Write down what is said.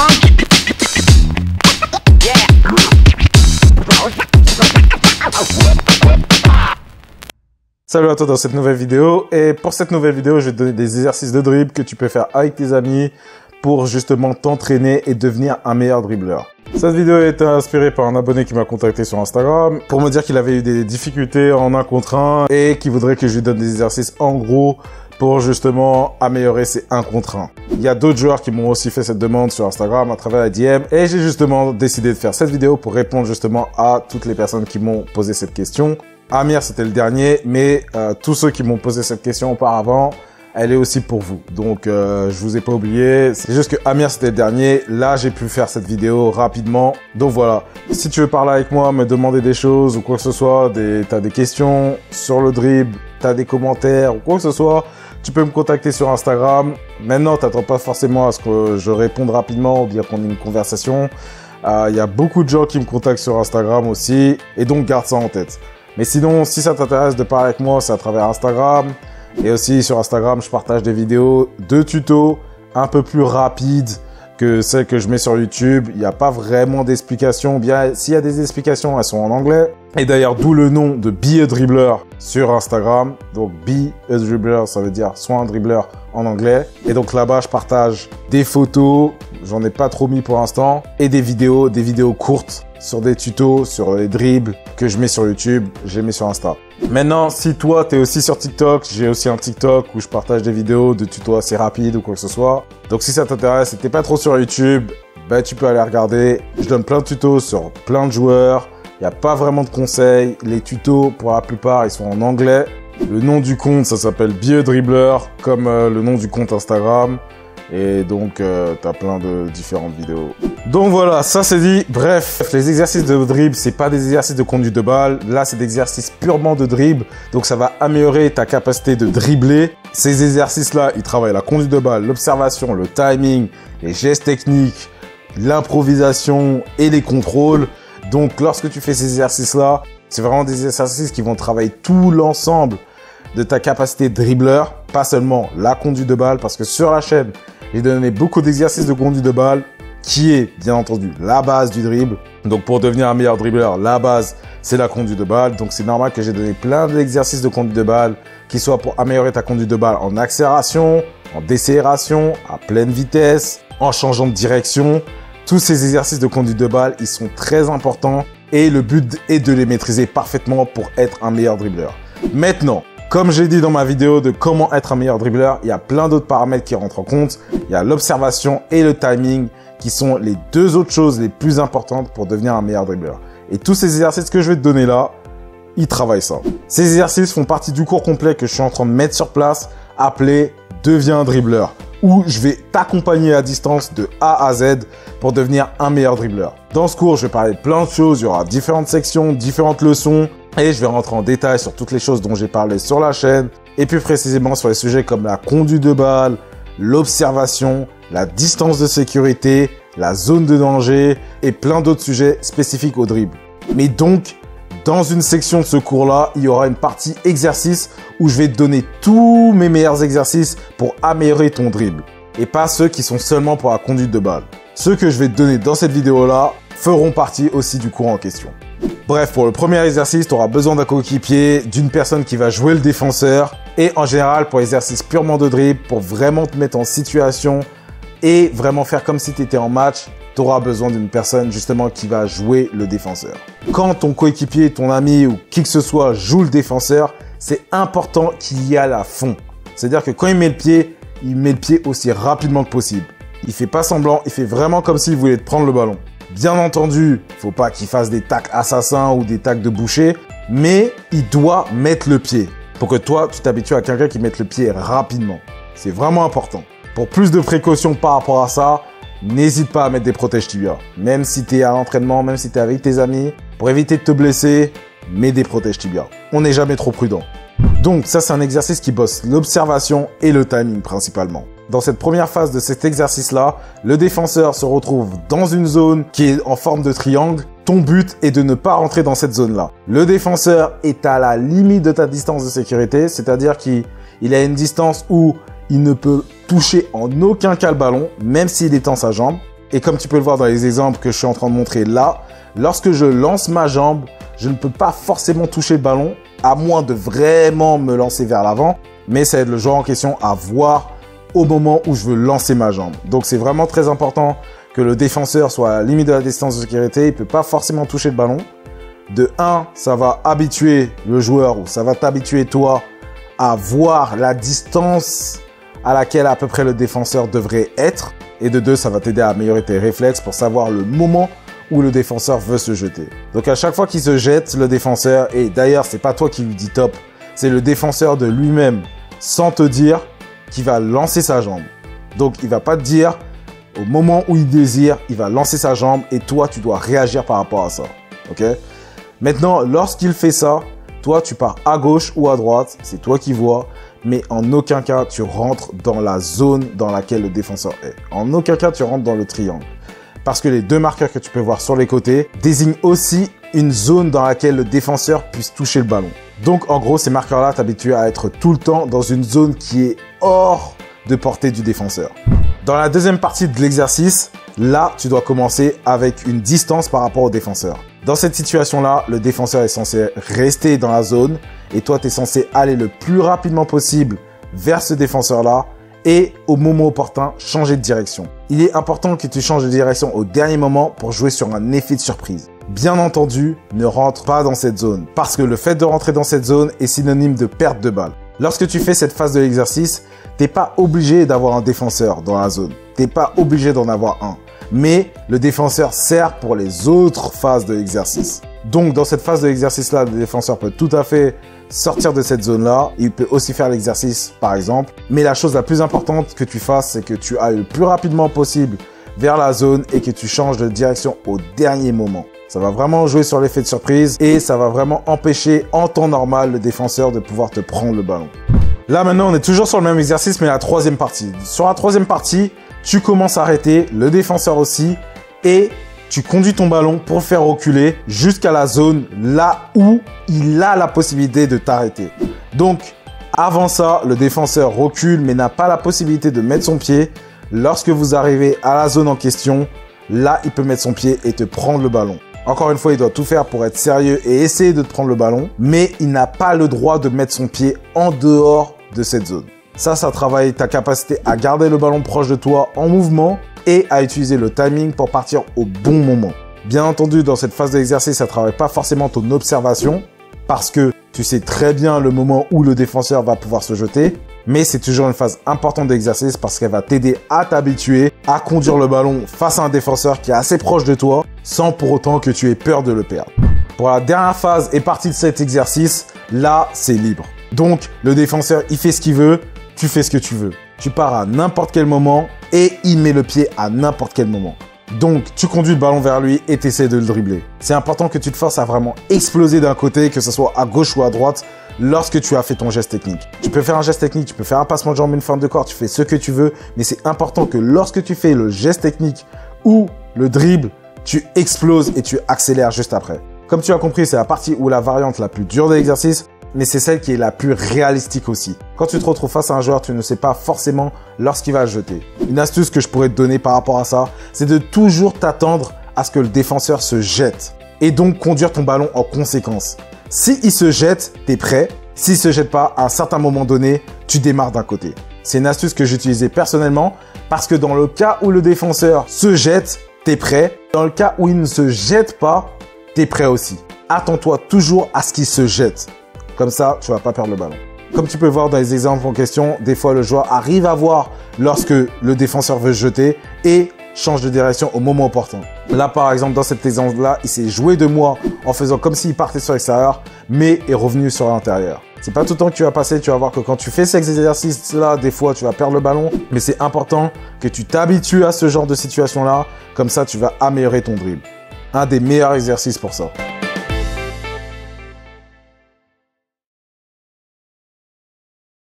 funky. Salut à toi dans cette nouvelle vidéo, et pour cette nouvelle vidéo je vais te donner des exercices de dribble que tu peux faire avec tes amis pour justement t'entraîner et devenir un meilleur dribbleur. Cette vidéo a été inspirée par un abonné qui m'a contacté sur Instagram pour me dire qu'il avait eu des difficultés en 1 contre 1 et qu'il voudrait que je lui donne des exercices en gros pour justement améliorer ses 1 contre 1. Il y a d'autres joueurs qui m'ont aussi fait cette demande sur Instagram à travers la DM et j'ai justement décidé de faire cette vidéo pour répondre justement à toutes les personnes qui m'ont posé cette question. Amir, c'était le dernier, mais tous ceux qui m'ont posé cette question auparavant, elle est aussi pour vous. Donc, je vous ai pas oublié. C'est juste que Amir, c'était le dernier. Là, j'ai pu faire cette vidéo rapidement. Donc voilà. Si tu veux parler avec moi, me demander des choses ou quoi que ce soit, t'as des questions sur le dribble, t'as des commentaires ou quoi que ce soit, tu peux me contacter sur Instagram. Maintenant, t'attends pas forcément à ce que je réponde rapidement ou bien qu'on ait une conversation. Il y a beaucoup de gens qui me contactent sur Instagram aussi. Et donc, garde ça en tête. Mais sinon, si ça t'intéresse de parler avec moi, c'est à travers Instagram. Et aussi sur Instagram, je partage des vidéos de tutos un peu plus rapides que celles que je mets sur YouTube. Il n'y a pas vraiment d'explications. Bien, s'il y a des explications, elles sont en anglais. Et d'ailleurs, d'où le nom de Be a Dribbler sur Instagram. Donc, Be a Dribbler, ça veut dire soit un dribbleur en anglais. Et donc là-bas, je partage des photos. J'en ai pas trop mis pour l'instant. Et des vidéos courtes sur des tutos, sur les dribbles que je mets sur YouTube, je les mets sur Insta. Maintenant, si toi, tu es aussi sur TikTok, j'ai aussi un TikTok où je partage des vidéos de tutos assez rapides ou quoi que ce soit. Donc, si ça t'intéresse et que t'es pas trop sur YouTube, ben, tu peux aller regarder. Je donne plein de tutos sur plein de joueurs. Il n'y a pas vraiment de conseils. Les tutos, pour la plupart, ils sont en anglais. Le nom du compte, ça s'appelle Be a Dribbler, comme le nom du compte Instagram. Et donc, tu as plein de différentes vidéos. Donc voilà, ça c'est dit. Bref, les exercices de dribble, c'est pas des exercices de conduite de balle. Là, c'est des exercices purement de dribble. Donc ça va améliorer ta capacité de dribbler. Ces exercices-là, ils travaillent la conduite de balle, l'observation, le timing, les gestes techniques, l'improvisation et les contrôles. Donc lorsque tu fais ces exercices-là, c'est vraiment des exercices qui vont travailler tout l'ensemble de ta capacité de dribbleur, pas seulement la conduite de balle, parce que sur la chaîne, j'ai donné beaucoup d'exercices de conduite de balle, qui est, bien entendu, la base du dribble. Donc, pour devenir un meilleur dribbleur, la base, c'est la conduite de balle. Donc, c'est normal que j'ai donné plein d'exercices de conduite de balle, qui soient pour améliorer ta conduite de balle en accélération, en décélération, à pleine vitesse, en changeant de direction. Tous ces exercices de conduite de balle, ils sont très importants et le but est de les maîtriser parfaitement pour être un meilleur dribbleur. Maintenant, comme j'ai dit dans ma vidéo de comment être un meilleur dribbleur, il y a plein d'autres paramètres qui rentrent en compte. Il y a l'observation et le timing qui sont les deux autres choses les plus importantes pour devenir un meilleur dribbleur. Et tous ces exercices que je vais te donner là, ils travaillent ça. Ces exercices font partie du cours complet que je suis en train de mettre sur place, appelé « Deviens un dribbleur » où je vais t'accompagner à distance de A à Z pour devenir un meilleur dribbleur. Dans ce cours, je vais parler de plein de choses. Il y aura différentes sections, différentes leçons. Et je vais rentrer en détail sur toutes les choses dont j'ai parlé sur la chaîne. Et plus précisément sur les sujets comme la conduite de balle, l'observation, la distance de sécurité, la zone de danger et plein d'autres sujets spécifiques au dribble. Mais donc, dans une section de ce cours-là, il y aura une partie exercice où je vais te donner tous mes meilleurs exercices pour améliorer ton dribble. Et pas ceux qui sont seulement pour la conduite de balle. Ceux que je vais te donner dans cette vidéo-là feront partie aussi du cours en question. Bref, pour le premier exercice, tu auras besoin d'un coéquipier, d'une personne qui va jouer le défenseur. Et en général, pour l'exercice purement de dribble, pour vraiment te mettre en situation et vraiment faire comme si tu étais en match, tu auras besoin d'une personne justement qui va jouer le défenseur. Quand ton coéquipier, ton ami ou qui que ce soit joue le défenseur, c'est important qu'il y aille à fond. C'est-à-dire que quand il met le pied aussi rapidement que possible. Il fait pas semblant, il fait vraiment comme s'il voulait te prendre le ballon. Bien entendu, faut pas qu'il fasse des tacles assassins ou des tacles de boucher, mais il doit mettre le pied pour que toi, tu t'habitues à quelqu'un qui mette le pied rapidement. C'est vraiment important. Pour plus de précautions par rapport à ça, n'hésite pas à mettre des protèges tibias. Même si tu es à l'entraînement, même si tu es avec tes amis, pour éviter de te blesser, mets des protèges tibias. On n'est jamais trop prudent. Donc ça, c'est un exercice qui bosse l'observation et le timing principalement. Dans cette première phase de cet exercice-là, le défenseur se retrouve dans une zone qui est en forme de triangle. Ton but est de ne pas rentrer dans cette zone-là. Le défenseur est à la limite de ta distance de sécurité, c'est-à-dire qu'il a une distance où il ne peut toucher en aucun cas le ballon, même s'il étend sa jambe. Et comme tu peux le voir dans les exemples que je suis en train de montrer là, lorsque je lance ma jambe, je ne peux pas forcément toucher le ballon, à moins de vraiment me lancer vers l'avant. Mais ça aide le joueur en question à voir au moment où je veux lancer ma jambe. Donc c'est vraiment très important que le défenseur soit à la limite de la distance de sécurité. Il ne peut pas forcément toucher le ballon. De 1, ça va habituer le joueur ou ça va t'habituer toi à voir la distance à laquelle à peu près le défenseur devrait être. Et de 2, ça va t'aider à améliorer tes réflexes pour savoir le moment où le défenseur veut se jeter. Donc à chaque fois qu'il se jette, le défenseur, et d'ailleurs c'est pas toi qui lui dis top, c'est le défenseur de lui-même, sans te dire, qui va lancer sa jambe. Donc il va pas te dire, au moment où il désire, il va lancer sa jambe et toi tu dois réagir par rapport à ça. Ok? Maintenant, lorsqu'il fait ça, toi tu pars à gauche ou à droite, c'est toi qui vois, mais en aucun cas tu rentres dans la zone dans laquelle le défenseur est. En aucun cas tu rentres dans le triangle. Parce que les deux marqueurs que tu peux voir sur les côtés désignent aussi une zone dans laquelle le défenseur puisse toucher le ballon. Donc en gros, ces marqueurs-là t'habituent à être tout le temps dans une zone qui est hors de portée du défenseur. Dans la deuxième partie de l'exercice, là, tu dois commencer avec une distance par rapport au défenseur. Dans cette situation-là, le défenseur est censé rester dans la zone et toi, tu es censé aller le plus rapidement possible vers ce défenseur-là et au moment opportun, changer de direction. Il est important que tu changes de direction au dernier moment pour jouer sur un effet de surprise. Bien entendu, ne rentre pas dans cette zone parce que le fait de rentrer dans cette zone est synonyme de perte de balle. Lorsque tu fais cette phase de l'exercice, t'es pas obligé d'avoir un défenseur dans la zone. T'es pas obligé d'en avoir un. Mais le défenseur sert pour les autres phases de l'exercice. Donc, dans cette phase de l'exercice-là, le défenseur peut tout à fait sortir de cette zone-là. Il peut aussi faire l'exercice, par exemple. Mais la chose la plus importante que tu fasses, c'est que tu ailles le plus rapidement possible vers la zone et que tu changes de direction au dernier moment. Ça va vraiment jouer sur l'effet de surprise et ça va vraiment empêcher en temps normal le défenseur de pouvoir te prendre le ballon. Là maintenant, on est toujours sur le même exercice mais la troisième partie. Sur la troisième partie, tu commences à arrêter, le défenseur aussi, et tu conduis ton ballon pour le faire reculer jusqu'à la zone là où il a la possibilité de t'arrêter. Donc, avant ça, le défenseur recule mais n'a pas la possibilité de mettre son pied. Lorsque vous arrivez à la zone en question, là, il peut mettre son pied et te prendre le ballon. Encore une fois, il doit tout faire pour être sérieux et essayer de te prendre le ballon, mais il n'a pas le droit de mettre son pied en dehors de cette zone. Ça travaille ta capacité à garder le ballon proche de toi en mouvement et à utiliser le timing pour partir au bon moment. Bien entendu, dans cette phase d'exercice, ça ne travaille pas forcément ton observation parce que tu sais très bien le moment où le défenseur va pouvoir se jeter, mais c'est toujours une phase importante d'exercice parce qu'elle va t'aider à t'habituer à conduire le ballon face à un défenseur qui est assez proche de toi sans pour autant que tu aies peur de le perdre. Pour la dernière phase et partie de cet exercice, là, c'est libre. Donc, le défenseur, il fait ce qu'il veut, tu fais ce que tu veux. Tu pars à n'importe quel moment et il met le pied à n'importe quel moment. Donc, tu conduis le ballon vers lui et tu essaies de le dribbler. C'est important que tu te forces à vraiment exploser d'un côté, que ce soit à gauche ou à droite, lorsque tu as fait ton geste technique. Tu peux faire un geste technique, tu peux faire un passement de jambe, une forme de corps, tu fais ce que tu veux, mais c'est important que lorsque tu fais le geste technique ou le dribble, tu exploses et tu accélères juste après. Comme tu as compris, c'est la partie où la variante la plus dure de l'exercice, mais c'est celle qui est la plus réalistique aussi. Quand tu te retrouves face à un joueur, tu ne sais pas forcément lorsqu'il va jeter. Une astuce que je pourrais te donner par rapport à ça, c'est de toujours t'attendre à ce que le défenseur se jette et donc conduire ton ballon en conséquence. S'il se jette, tu es prêt. S'il se jette pas, à un certain moment donné, tu démarres d'un côté. C'est une astuce que j'utilisais personnellement parce que dans le cas où le défenseur se jette, tu es prêt. Dans le cas où il ne se jette pas, tu es prêt aussi. Attends-toi toujours à ce qu'il se jette. Comme ça, tu ne vas pas perdre le ballon. Comme tu peux voir dans les exemples en question, des fois le joueur arrive à voir lorsque le défenseur veut jeter et change de direction au moment opportun. Là, par exemple, dans cet exemple-là, il s'est joué de moi en faisant comme s'il partait sur l'extérieur, mais est revenu sur l'intérieur. C'est pas tout le temps que tu vas passer, tu vas voir que quand tu fais ces exercices-là, des fois, tu vas perdre le ballon, mais c'est important que tu t'habitues à ce genre de situation-là. Comme ça, tu vas améliorer ton dribble. Un des meilleurs exercices pour ça.